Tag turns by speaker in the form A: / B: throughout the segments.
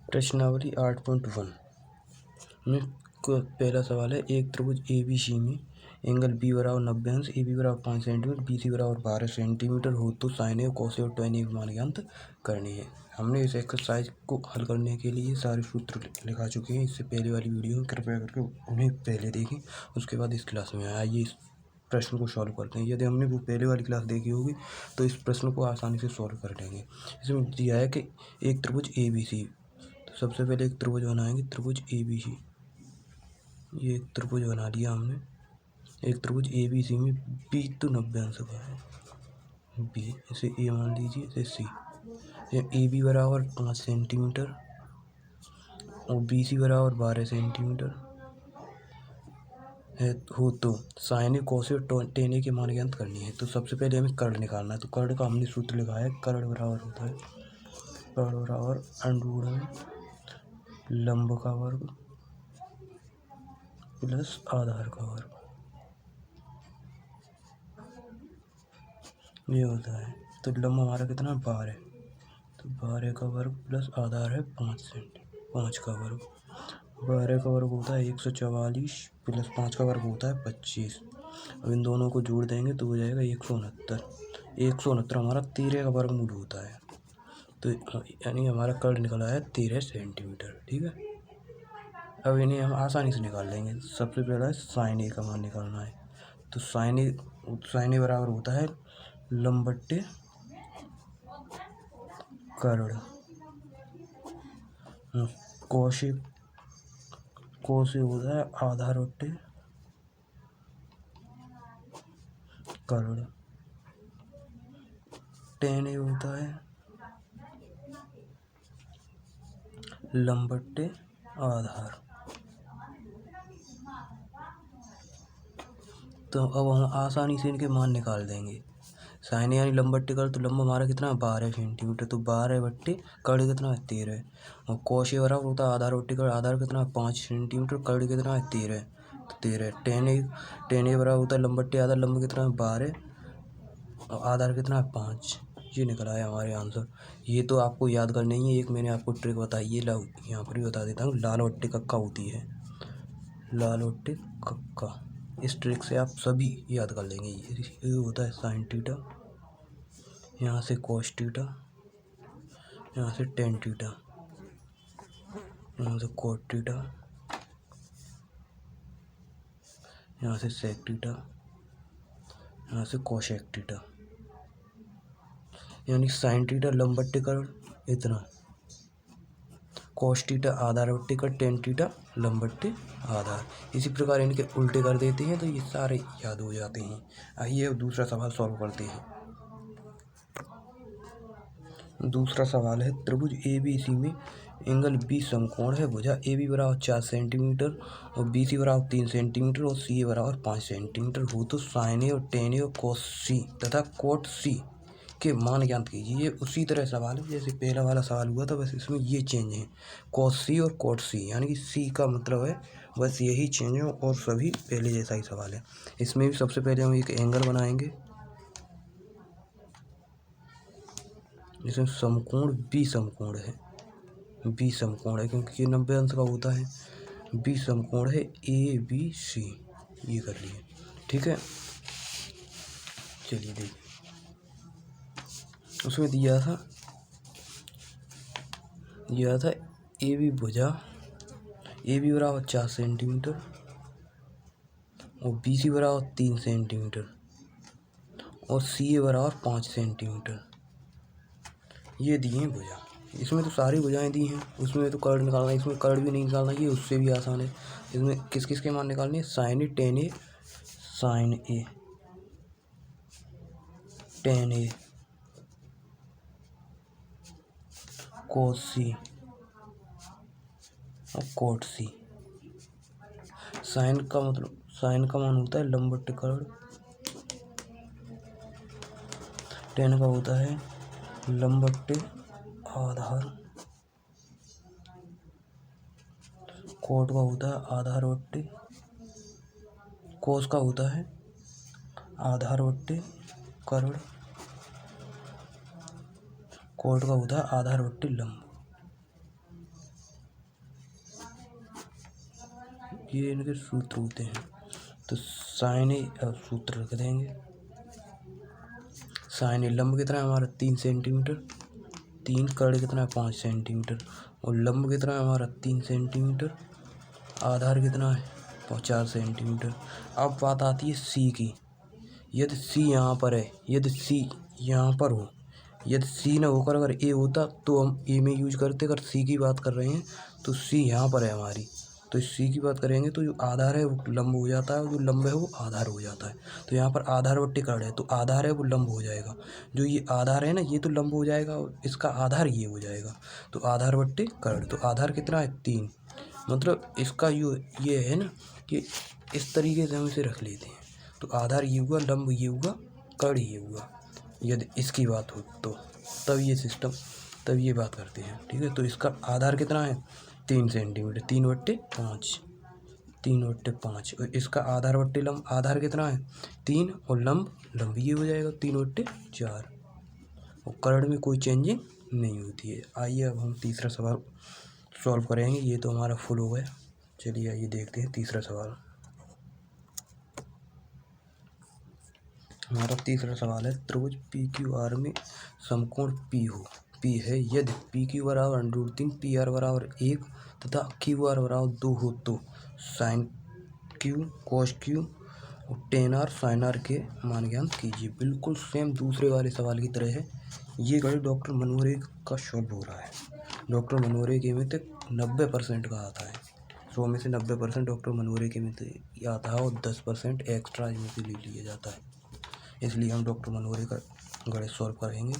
A: प्रश्नावली 8.1 में पहला सवाल है, एक त्रिभुज ABC में एंगल B बराबर 90 अंश, AB बराबर 5 सेंटीमीटर, BC बराबर 12 सेंटीमीटर हो तो साइन ए, कॉस ए और tan ए के मान ज्ञात करने हैं। हमने इस एक्सरसाइज को हल करने के लिए सारे सूत्र लिखा चुके हैं। इससे पहले वाली वीडियो में कृपया करके उन्हें पहले देखें, उसके बाद इस क्लास में आइए इस प्रश्न को सॉल्व करते हैं। यदि हमने वो पहले वाली क्लास देखी होगी तो इस प्रश्न को आसानी से सॉल्व कर लेंगे। इसमें दिया है कि एक त्रिभुज ABC, तो सबसे पहले एक त्रिभुज बनाएंगे, त्रिभुज ABC। ये एक त्रिभुज बना लिया हमने। एक त्रिभुज ABC में B तो 90 अंश का है, B इसे A मान लीजिए, इसे C। AB बराबर 5 सेंटीमीटर और BC बराबर 12 सेंटीमीटर है हो तो साइन ए, कॉस ए और tan ए के मान ज्ञात करनी है। तो सबसे पहले हमें कर्ण निकालना है। तो कर्ण का हमने सूत्र लिखा है, कर्ण बराबर होता है, कर्ण बराबर अंडरवुड में लंब का वर्ग प्लस आधार का वर्ग, ये होता है। तो लंब हमारा कितना, 12, तो 12 का वर्ग प्लस आधार है 5 का वर्ग। 12 का वर्ग होता है 144 प्लस 5 का वर्ग होता है 25। अब इन दोनों को जोड़ देंगे तो हो जाएगा 169। 169 हमारा 13 का वर्गमूल होता है। तो यानी हमारा कर्ण निकला है 13 सेंटीमीटर। ठीक है, अब इन्हें हम आसानी से निकाल लेंगे। सबसे पहला साइन ए का मान निकालना है। तो साइन ए बराबर होता है लंब बट्टे कर्ण, कॉस ए होता है आधार बट्टे कर्ण, tan ए होता है लंब बट्टे आधार। तो अब हम आसानी से इनके मान निकाल देंगे। साइन यानी लंब बट्टे कर्ण, तो लंब हमारा कितना है 12 सेंटीमीटर, तो 12 बट्टे कर्ण कितना है 13। और कॉस ए बराबर होता है आधार बट्टे कर्ण, आधार कितना है 5 सेंटीमीटर, कर्ण कितना है 13, तो 13। tan ए बराबर होता है लंब बट्टे आधार, लंब कितना है 12 और आधार कितना है 5। ये निकला है हमारे आंसर। ये तो आपको याद करना ही है। एक मैंने आपको ट्रिक बताई है, लाओ यहाँ पर भी बता देता हूँ। लाल बट्टे कक्का होती है, लाल बट्टे कक्का, इस ट्रिक से आप सभी याद कर लेंगे। ये होता है साइन थीटा, यहाँ से कॉस थीटा, यहाँ से टेन थीटा, यहाँ से कॉट थीटा, यहाँ से सेक थीटा, यहाँ से कोसेक थीटा। यानी साइन थीटा लंब बट्टे कर्ण इतना, कॉस थीटा आधार बट्टे कर्ण, टेन थीटा लंब बट्टे आधार। इसी प्रकार इनके उल्टे कर देते हैं तो ये सारे याद हो जाते हैं। आइए अब दूसरा सवाल सॉल्व करते हैं। दूसरा सवाल है, त्रिभुज ABC में एंगल B समकोण है। भुजा AB बराबर 4 सेंटीमीटर और BC बराबर 3 सेंटीमीटर और CA बराबर 5 सेंटीमीटर हो तो साइन ए और tan ए और cos C तथा cot C के मान ज्ञात कीजिए। ये उसी तरह सवाल है जैसे पहला वाला सवाल हुआ था, बस इसमें ये चेंज है, cos C और cot C, यानी कि C का मतलब है बस यही चेंज है और सभी पहले जैसा ही सवाल है। इसमें भी सबसे पहले हम एक एंगल बनाएंगे, जिसमें समकोण B समकोण है, B समकोण है क्योंकि ये 90 अंश का होता है। B समकोण है ABC, ये कर लिए। ठीक है, चलिए देखिए, उसमें दिया था AB भुजा, AB बराबर 4 सेंटीमीटर और BC बराबर 3 सेंटीमीटर और CA बराबर 5 सेंटीमीटर, ये दिए हैं भुजा। इसमें तो सारी भुजाएं दी हैं, उसमें तो कर्ण निकालना है, इसमें कर्ण भी नहीं निकालना, ये उससे भी आसान है। इसमें किस किस के मान निकालने हैं, साइन ए, tan ए, साइन ए, tan ए, cos C और cot C। साइन का मतलब, साइन का मान होता है लंब बट्टे कर्ण, tan का होता है लंब बट्टे आधार, कोट का होता है आधार बट्टे, कोस का होता है आधार बट्टे कर्ण, कोट का होता है आधार बट्टे लंब। ये इनके सूत्र होते हैं। तो साइन ए सूत्र रख देंगे। साइन ए लंब कितना है हमारा 3 सेंटीमीटर, 3 कर्ण कितना है 5 सेंटीमीटर, और लंब कितना है हमारा 3 सेंटीमीटर, आधार कितना है 4 सेंटीमीटर। अब बात आती है सी की। यदि सी यहाँ पर है, यदि सी यहाँ पर हो, यदि सी ना होकर अगर ए होता तो हम ए में यूज करते। अगर सी की बात कर रहे हैं तो सी यहाँ पर है हमारी, तो सी की बात करेंगे तो जो आधार है वो लंब हो जाता है, और जो लंब है वो आधार हो जाता है। तो यहाँ पर आधार बट्टे कर्ण है, तो आधार है वो लंब हो जाएगा। जो ये आधार है ना ये तो लंब हो जाएगा, और इसका आधार ये हो जाएगा। तो आधार बट्टे कर्ण, तो आधार कितना है 3। मतलब इसका ये है ना कि इस तरीके से हम इसे रख लेते हैं। तो आधार ये हुआ, लंब ये हुआ, कर्ण ये हुआ। यदि इसकी बात हो तो तब ये सिस्टम, तब ये बात करते हैं। ठीक है, तो इसका आधार कितना है 3 सेंटीमीटर, 3/5, 3/5। और इसका आधार बट्टे लंब, आधार कितना है 3, और लंब ये हो जाएगा 3/4। और कर्ण में कोई चेंजिंग नहीं होती है। आइए अब हम तीसरा सवाल सॉल्व करेंगे। ये तो हमारा फुल हो गया। चलिए आइए देखते हैं तीसरा सवाल। हमारा तीसरा सवाल है त्रिभुज पी क्यू आर में समकोण पी हो, पी है यदि पी क्यू बराबर √3, पी आर बराबर 1 तथा क्यू आर बराबर 2 हो तो साइन क्यू, कॉस क्यू और टेन आर, साइन आर के मान ज्ञात कीजिए। बिल्कुल सेम दूसरे वाले सवाल की तरह है। ये गणित डॉक्टर मनोहरे का सॉल्व हो रहा है। डॉक्टर मनोहरे के में तक 90% का आता है। 100 में से 90% डॉक्टर मनोहरे के में से आता है, और 10% एक्स्ट्रा इनमें से ले लिया जाता है। इसलिए हम डॉक्टर मनोहरे का गणित सॉल्व करेंगे।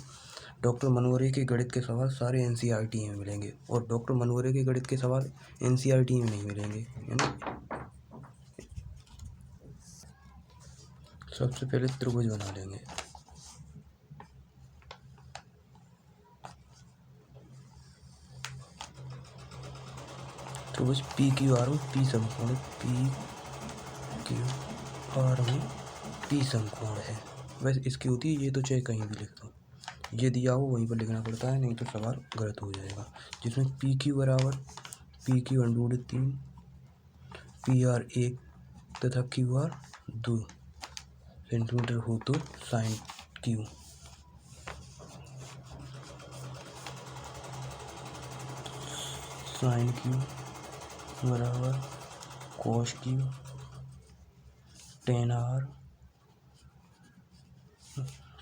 A: डॉक्टर मनोहरे के गणित के सवाल सारे एनसीईआरटी में मिलेंगे, और डॉक्टर मनोहरे के गणित के सवाल एनसीईआरटी में नहीं मिलेंगे, है ना। सबसे पहले त्रिभुज बना लेंगे। त्रिभुज पी क्यू आर में पी समकोण, पी क्यू आर में पी समकोण है। वैसे इसकी होती है ये तो चाहे कहीं भी लिख दो, ये दिया हो वहीं पर लिखना पड़ता है, नहीं तो सवाल गलत हो जाएगा। जिसमें पी क्यू बराबर पी क्यू √3, पी आर 1 तथा क्यू आर 2 सेंटीमीटर हो तो साइन क्यू, साइन क्यू बराबर cos Q, tan R,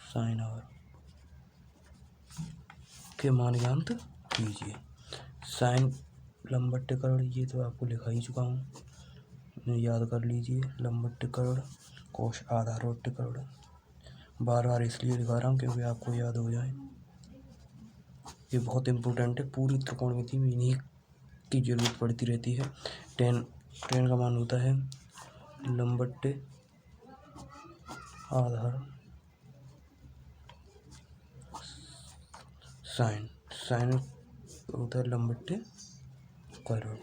A: sine R के मान ज्ञात कीजिए। साइन लंब बट्टे कर्ण, ये तो आपको लिखा ही चुका हूँ, याद कर लीजिए। लंब बट्टे कर्ण, कॉस आधार बट्टे कर्ण। बार बार इसलिए दिखा रहा हूँ क्योंकि आपको याद हो जाए। ये बहुत इम्पोर्टेंट है, पूरी त्रिकोणमिति में इन्हीं की जरूरत पड़ती रहती है। टेन का मान होता है लंब बट्टे आधार, साइन होता है लंब बट्टे कर्ण।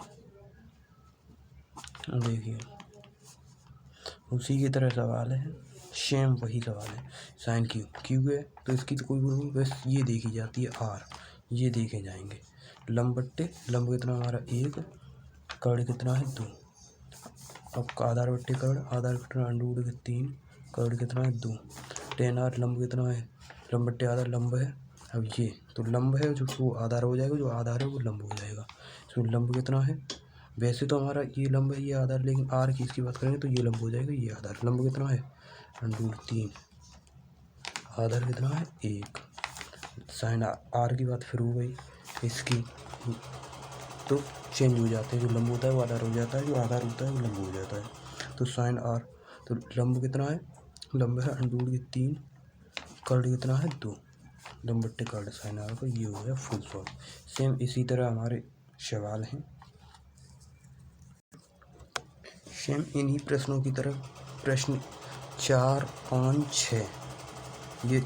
A: देखिए उसी की तरह सवाल है, सेम वही सवाल है। साइन क्यू है तो इसकी तो कोई वो नहीं, बस ये देखी जाती है आर, ये देखे जाएंगे। लंब बट्टे, लंब कितना हमारा 1, कर्ण कितना है 2। अब आधार बट्टे कर्ण, आधार कितना √3, कर्ण कितना है 2। टेन आर, लंब कितना है, लंब बट्टे आधार लंब है। अब ये तो लंब है, जो वो आधार हो जाएगा, जो आधार है वो लंब हो जाएगा। तो लंब कितना है, वैसे तो हमारा ये लंब है ये आधार, लेकिन आर की इसकी बात करेंगे तो ये लंब हो जाएगा ये आधार। लंब कितना है √3, आधार कितना है 1। साइन आर की बात फिर हो गई इसकी, तो चेंज हो जाते हैं। जो लंब होता है वो आधार हो जाता है, जो आधार होता है वो लंब हो जाता है। तो साइन आर, तो लंब कितना है, लंब है √3, कर्ण कितना है 2, लंब बट्टे कर्ण साइन आर का, ये हो गया फुल सॉल्व। सेम इसी तरह हमारे सवाल हैं, सेम इन्हीं प्रश्नों की तरह। प्रश्न 4, 5, 6 ये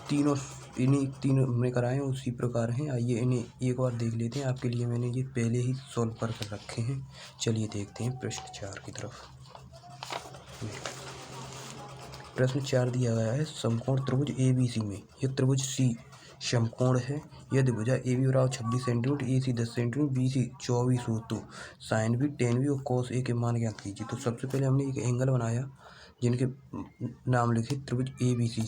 A: तीनों इन्हीं तीनों हमने कराए हैं, उसी प्रकार हैं। आइए इन्हें एक बार देख लेते हैं। आपके लिए मैंने ये पहले ही सॉल्व कर रखे हैं। चलिए देखते हैं प्रश्न 4 की तरफ। प्रश्न 4 दिया गया है समकोण त्रिभुज ABC में, ये त्रिभुज सी समकोण है यदि भुजा ए बी बराबर 26 सेंटीमीटर, ए सी 10 सेंटीमीटर, बी सी 24 हो तो साइन बी, टेन बी और कॉस ए के मान ज्ञात कीजिए। तो सबसे पहले हमने एक एंगल बनाया जिनके नाम लिखे त्रिभुज ए बी सी।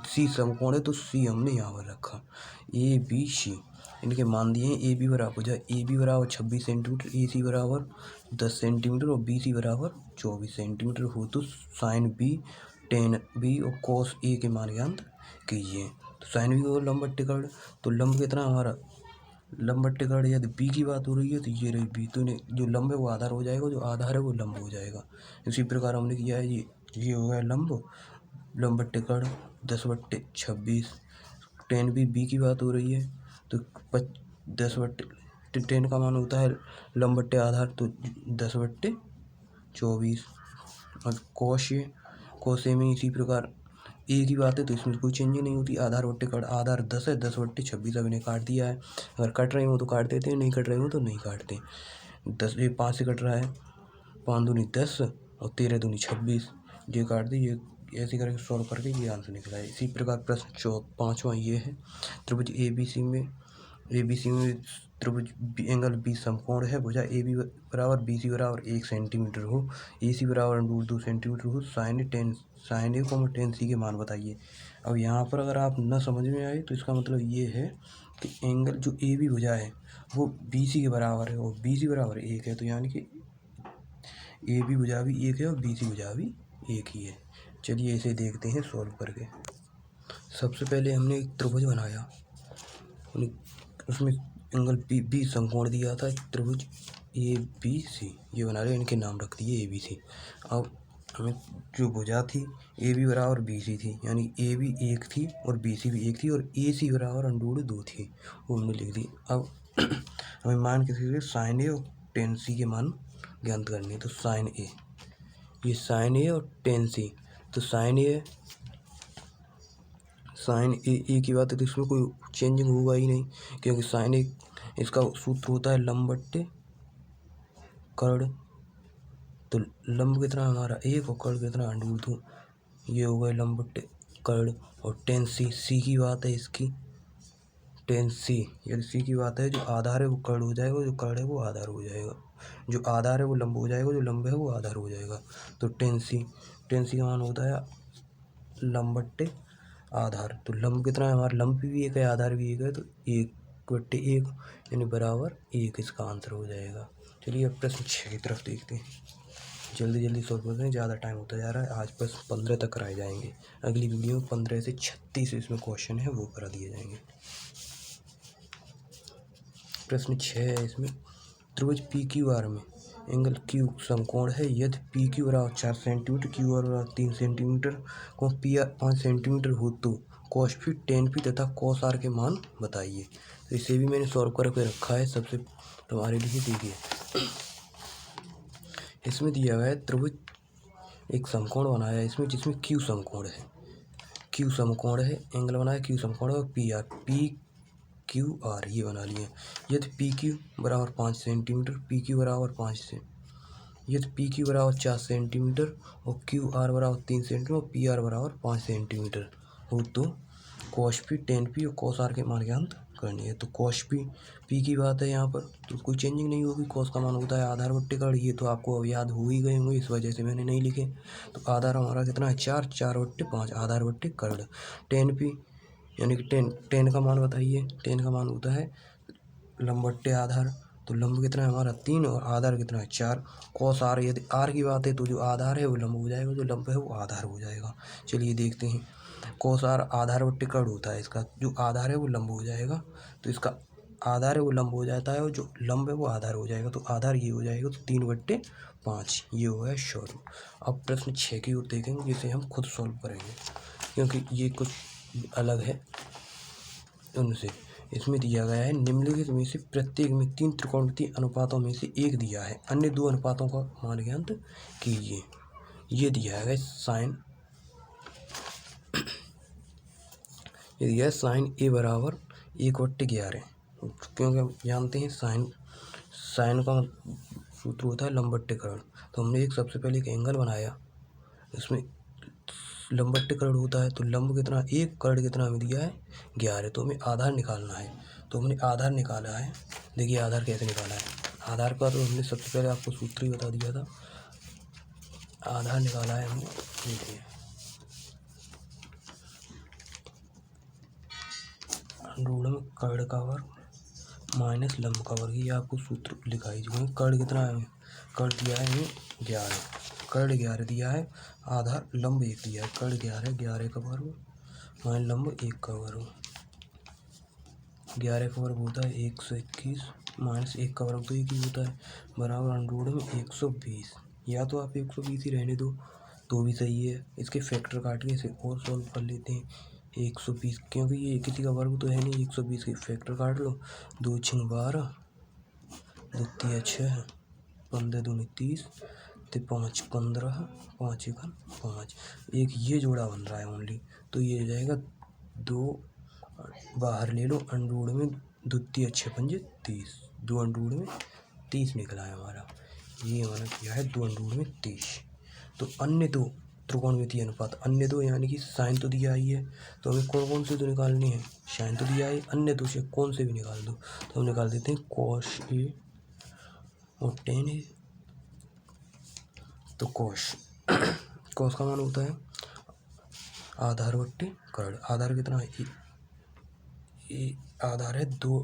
A: सी समकोण है तो सी हमने यहाँ पर रखा, ए बी सी इनके मान दिए हैं। ए बी बराबर भुजा ए बी बराबर 26 सेंटीमीटर, ए सी बराबर 10 सेंटीमीटर और बी सी बराबर 24 सेंटीमीटर हो तो साइन बी, टेन बी और कॉस ए के मान ज्ञात कीजिए। तो साइन बी को लंब बट्टे कर्ण, तो लंब कितना हमारा लंब बट्टे कर्ण यदि बी की बात हो रही है तो ये रही बी, तो जो लंब है वो आधार हो जाएगा, जो आधार है वो लंब हो जाएगा। इसी प्रकार हमने किया है ये हो गया लंब बट्टे कर्ण 10/26। टेन बी की बात हो रही है तो 10/10 का मान होता है लंब बट्टे आधार, तो 10/24। और कोश में इसी प्रकार ए की बात है तो इसमें कोई चेंज नहीं होती। आधार बट्टे कर्ण, आधार 10 है, 10/26 अब इन्हें काट दिया है। अगर कट रहे हो तो काट देते हैं, नहीं कट रहे हो तो नहीं काटते। 10 ये 5 से कट रहा है, 5 दूनी 10 और 13 दूनी 26, ये काट दी। ये ऐसे करके सॉल्व करके ये आंसर निकला है। इसी प्रकार प्रश्न 5वां ये है, त्रिभुज ए बी सी में त्रिभुज एंगल बी समकोण है, भुजा ए बी बराबर बी सी बराबर 1 सेंटीमीटर हो, ए सी बराबर √2 सेंटीमीटर हो, साइन ए को टेन सी के मान बताइए। अब यहाँ पर अगर आप न समझ में आए तो इसका मतलब ये है कि एंगल जो ए बी भुजा है वो बी सी के बराबर है और बी सी बराबर 1 है, तो यानी कि ए बी भुजा भी 1 है और बी सी भुजा भी 1 ही है। चलिए इसे देखते हैं सॉल्व करके। सबसे पहले हमने एक त्रिभुज बनाया, उसमें एंगल बी समकोण दिया था, त्रिभुज ए बी सी ये बना रहे, इनके नाम रख दिए ए बी सी। अब हमें जो भुजा थी ए बी बराबर बी सी थी, यानी ए बी 1 थी और बी सी भी 1 थी, और ए सी बराबर √2 थी, वो हमने लिख दी। अब हमें मान किसी साइन ए और टेन सी के मान ज्ञात करने, तो साइन ए, ये साइन ए और टेन सी, तो साइन ए की बात है तो इसमें कोई चेंजिंग होगा ही नहीं, क्योंकि साइन ए इसका सूत्र होता है लंब बट्टे कर्ण, तो लंब कितना हमारा 1 और कर्ण कितना √2, ये हो गए लंब बट्टे कर्ण। और टेन सी की बात है इसकी, टेन सी यदि सी की बात है, जो आधार है वो कर्ण हो जाएगा, जो कर्ण है वो आधार हो जाएगा, जो आधार है वो लंब हो जाएगा, जो लंब है वो आधार हो जाएगा। तो टेन सी का मान होता है लंब बट्टे आधार, तो लंब कितना है हमारा, लंब भी 1 है आधार भी 1 है, तो 1/1 यानी बराबर 1 इसका आंसर हो जाएगा। चलिए अब प्रश्न 6 की तरफ देखते हैं, जल्दी सॉल्व करते हैं, ज़्यादा टाइम होता जा रहा है। आज बस 15 तक कराए जाएंगे, अगली वीडियो में 15 से 36 इसमें क्वेश्चन है वो करा दिए जाएंगे। प्रश्न 6 है इसमें, त्रिभुज पी क्यू आर में एंगल क्यू समकोण है यदि पी क्यू बराबर 4 सेंटीमीटर, क्यू आर बराबर 3 सेंटीमीटर को पी आर 5 सेंटीमीटर हो तो कॉस फी, टेन फी तथा कॉस आर के मान बताइए। तो इसे भी मैंने सॉल्व करके रखा है सबसे तुम्हारे लिए, देखिए इसमें दिया गया है त्रिभुज एक समकोण बनाया है इसमें, जिसमें क्यू समकोण है, एंगल बनाया क्यू समकोण है, और पी क्यू आर ये बना लिए। यदि पी क्यू बराबर 5 सेंटीमीटर, पी क्यू बराबर 5 से यदि पी क्यू बराबर 4 सेंटीमीटर और क्यू आर बराबर 3 सेंटीमीटर और पी आर बराबर 5 सेंटीमीटर हो तो कॉस पी, टेन पी और कॉस आर के मान ज्ञात करनी है। तो कॉस पी की बात है यहाँ पर, तो कोई चेंजिंग नहीं होगी, कॉस का मान होता है आधार बट्टे कर्ण, ये तो आपको अब याद हो ही गए होंगे, इस वजह से मैंने नहीं लिखे। तो आधार हमारा कितना है 4/5 आधार बट्टे कर्ण। टेन पी यानी कि टेन का मान बताइए, टेन का मान होता है लंब बट्टे आधार, तो लंब कितना है हमारा 3 और आधार कितना है 4। कॉस आर, यदि आर की बात है तो जो आधार है वो लंब हो जाएगा, जो लंब है वो आधार हो जाएगा। चलिए देखते हैं, कॉस आर आधार बट्टे कर्ण होता है, इसका जो आधार है वो लंब हो जाएगा, तो इसका आधार है वो लंब हो जाता है और जो लंब है वो आधार हो जाएगा, तो आधार ये हो जाएगा, तो 3/5 ये हो गया सॉल्व। अब प्रश्न 6 की ओर देखेंगे, जिसे हम खुद सॉल्व करेंगे क्योंकि ये कुछ अलग है उनसे। इसमें दिया गया है निम्नलिखित में से प्रत्येक में 3 त्रिकोणमितीय अनुपातों में से एक दिया है, अन्य 2 अनुपातों का मान ज्ञात कीजिए। ये दिया है साइन ए बराबर 1/11, क्योंकि हम जानते हैं साइन का सूत्र होता है लंब बट्टे कर्ण। तो हमने सबसे पहले एक एंगल बनाया, इसमें लंब बट्टे कर्ण होता है तो लंब कितना एक, कर्ण कितना हमें दिया है 11। तो हमें आधार निकालना है। तो हमने आधार निकाला है। देखिए आधार कैसे निकाला है। आधार का तो हमने सबसे पहले आपको सूत्र ही बता दिया था। आधार निकाला है हमने, देखिए अंडूड़ में कर्ण का वर्ग माइनस लंब का वर्ग, ये आपको सूत्र लिखाई जो कर्ण कितना है, कर्ण दिया है हमें 11, कर्ण 11 दिया है, आधार लंब 1 दिया है। कर्ण 11, 11 का वर्ग माइनस लंब 1 का वर्ग, 11 का वर्ग होता है 121 माइनस 1 का वर्ग तो 1 ही होता है, बराबर अंडूड़ में 120। या तो आप 120 ही रहने दो तो भी सही है, इसके फैक्टर काट के इसे और सॉल्व कर लेते हैं। 120 क्योंकि ये किसी का वर्ग तो है नहीं, 120 के फैक्टर काट लो। 2 6 12, 2 3 6, 15 2 30, 5 15, 5 1 5, एक ये जोड़ा बन रहा है ओनली। तो ये हो जाएगा 2 बाहर ले लो, अंडूड़ में 2 3 6 5 30, 2 अंडूड़ में 30 निकला है हमारा। ये हमारा क्या है 2 अंडूड़ में 30। तो अन्य दो त्रिकोणमितीय अनुपात, अन्य दो यानी कि साइन तो दिया ही है, तो हमें कौन कौन से दो निकालने हैं, साइन तो दिया है, अन्य दो से कौन से भी निकाल दो। तो हम निकाल देते हैं कॉस ए और टेन ए। तो कॉस कॉस का मान होता है आधार बट्टे कर्ण। आधार कितना है ए आधार है 2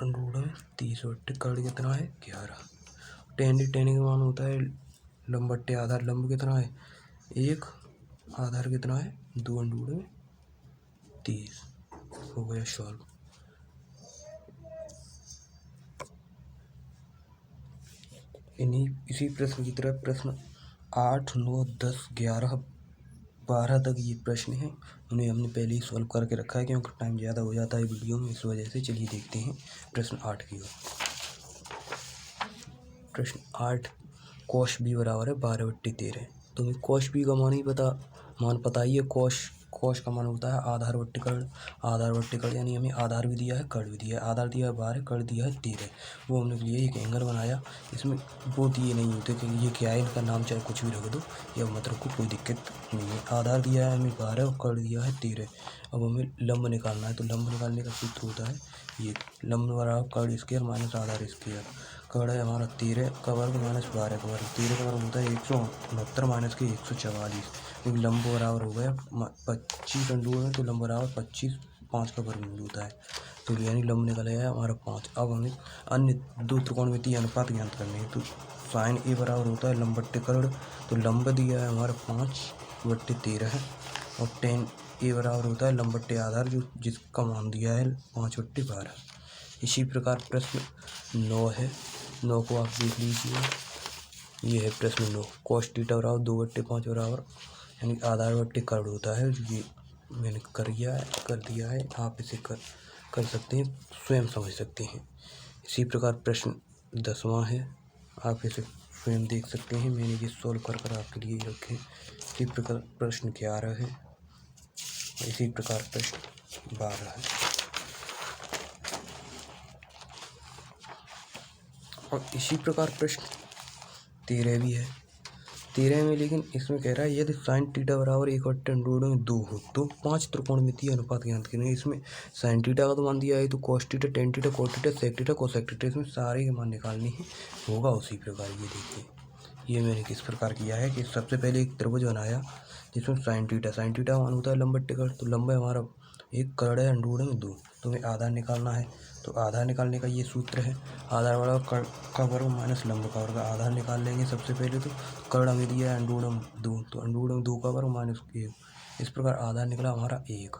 A: अंडूड़ में 30 बट्टे कर्ण कितना है 11। टेन टेन का मान होता है लंब बट्टे आधार, लंब कितना है 1, आधार कितना है 2 अंडूड़ में 30। हो गया सॉल्व। इसी प्रश्न की तरह प्रश्न 8 9 10 11 12 तक ये प्रश्न है, उन्हें हमने पहले ही सॉल्व करके रखा है क्योंकि टाइम ज़्यादा हो जाता है वीडियो में, इस वजह से। चलिए देखते हैं प्रश्न 8 की ओर। प्रश्न 8, कॉस बी बराबर है 12/13। तुम्हें कॉस बी का मान पता ही है। कॉस का मान होता है आधार बट्टे कर्ण, आधार बट्टे कर्ण यानी हमें आधार भी दिया है कर्ण भी दिया है। आधार दिया है 12, कर्ण दिया है 13, वो हमने लिए एक एंगल बनाया। इसमें वो दिए नहीं होते कि ये क्या है, इनका नाम चाहे कुछ भी रख दो, या मतलब को कोई दिक्कत नहीं है। आधार दिया है हमें 12 और कर्ण दिया है 13। अब हमें लंब निकालना है, तो लंब निकालने का सूत्र होता है ये, लंब बराबर कर्ण स्क्वायर माइनस आधार स्क्वायर। कर्ण है हमारा 13 का वर्ग माइनस 12 का वर्ग, 13 का वर्ग होता है 169 माइनस के 144, क्योंकि लंब बराबर हो गया 25 अंडूर है, तो लंब बराबर 25 5 का वर्गमूल होता है, तो यानी लंब निकल आया हमारा 5। अब हमें अन्य दो त्रिकोणमितीय अनुपात ज्ञात करने हैं। तो साइन ए बराबर होता है लंब बट्टे कर्ण, तो लंब दिया है हमारा 5/13 है, और टेन ए बराबर होता है लंब बट्टे आधार जो जिसका मान दिया है 5/12। इसी प्रकार प्रश्न 9 है, 9 को आप देख लीजिए। ये है प्रश्न 9, कॉस थीटा बराबर 2/5 बराबर यानी आधार बट्टे कर्ण होता है। ये मैंने कर दिया है, आप इसे कर सकते हैं, स्वयं समझ सकते हैं। इसी प्रकार प्रश्न 10वां है, आप इसे स्वयं देख सकते हैं, मैंने ये सॉल्व कर आपके लिए रखे। इसी प्रकार प्रश्न 11 है, इसी प्रकार प्रश्न 12 है, और इसी प्रकार प्रश्न 13 भी है। 13 में लेकिन इसमें कह रहा है यदि साइन थीटा बराबर 1/√2 हो तो 5 त्रिकोणमितीय अनुपात ज्ञात करें। इसमें साइन थीटा का तो मान दिया है, तो cos theta, tan theta, cot theta, sec theta, cosec theta, इसमें सारे के मान निकालने हैं। होगा उसी प्रकार ये देखिए, ये मैंने किस प्रकार किया है कि सबसे पहले एक त्रिभुज बनाया जिसमें साइन थीटा मान होता है लंब बट्टे कर्ण, तो लंब है हमारा 1, कर्ण है अंडूड़ में 2, तो हमें आधार निकालना है। तो आधार निकालने का ये सूत्र है, आधार बराबर कर्ण का वर्ग माइनस लंब का वर्ग। आधार निकाल लेंगे सबसे पहले, तो कर्ण हमें दिया है अंडूड़ में 2, तो अंडूड़ में 2 का वर्ग माइनस 1, इस प्रकार आधार निकला हमारा 1।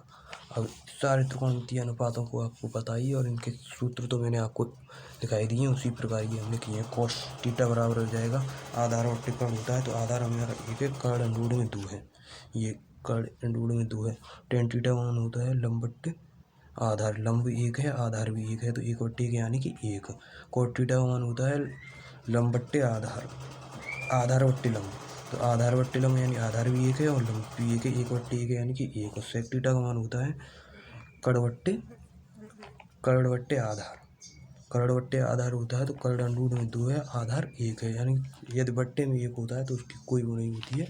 A: अब सारे त्रिकोणमितीय अनुपातों को आपको पता ही, और इनके सूत्र तो मैंने आपको दिखाई दिए, उसी प्रकार ये हमने किए हैं। कॉस थीटा बराबर हो जाएगा आधार और कर्ण होता है, तो आधार हमारा 1 है, कर्ण अंडूड़ में 2 है, ये कर्ण अंडूड़ में 2 है। टेन थीटा मान होता है लंब बट्टे आधार, लंब 1 है, आधार भी 1 है, तो 1/1 यानी कि 1। कोट थीटा मान होता है लंब बट्टे आधार, आधार बट्टे लंब, तो आधार बट्टे लंब यानी आधार भी 1 है और लंब भी 1 है, 1/1 यानी कि 1। और सेक थीटा का मान होता है कर्ण बट्टे आधार, कर्ण बट्टे आधार होता है, तो कर्ण अंडूड़ में 2 है, आधार 1 है, यानी यदि बट्टे में 1 होता है तो उसकी कोई वो नहीं होती है,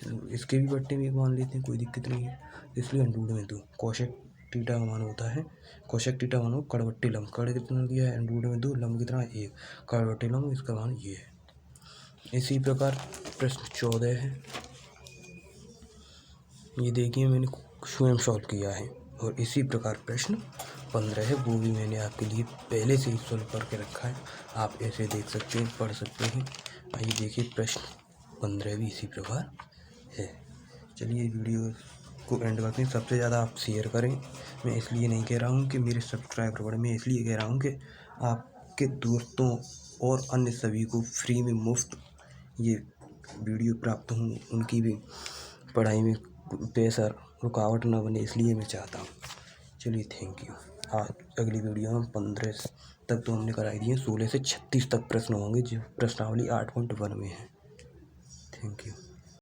A: इसके भी बट्टे में 1 मान लेते हैं, कोई दिक्कत नहीं है। इसलिए अंडरूट में 2 कोशेक थीटा का मान होता है, कोशेक थीटा मान हो कड़वट्टी लंब, कड़ कितना दिया है अंडरूट में 2, लंब कितना 1, कड़वट्टी लंब इसका मान ये है। इसी प्रकार प्रश्न 14 है, ये देखिए मैंने स्वयं सॉल्व किया है। और इसी प्रकार प्रश्न 15 है, वो भी मैंने आपके लिए पहले से ही सॉल्व करके रखा है, आप ऐसे देख सकते हैं, पढ़ सकते हैं। आइए देखिए प्रश्न 15 भी इसी प्रकार है। चलिए वीडियो को एंड करते हैं। सबसे ज़्यादा आप शेयर करें, मैं इसलिए नहीं कह रहा हूँ कि मेरे सब्सक्राइबर बढ़े, मैं इसलिए कह रहा हूँ कि आपके दोस्तों और अन्य सभी को फ्री में मुफ्त ये वीडियो प्राप्त हो, उनकी भी पढ़ाई में पैसा रुकावट ना बने, इसलिए मैं चाहता हूँ। चलिए थैंक यू। आज अगली वीडियो में 15 तक तो हमने कराई दिए, 16 से 36 तक प्रश्न होंगे जो प्रश्नावली 8.1 में है। Thank you.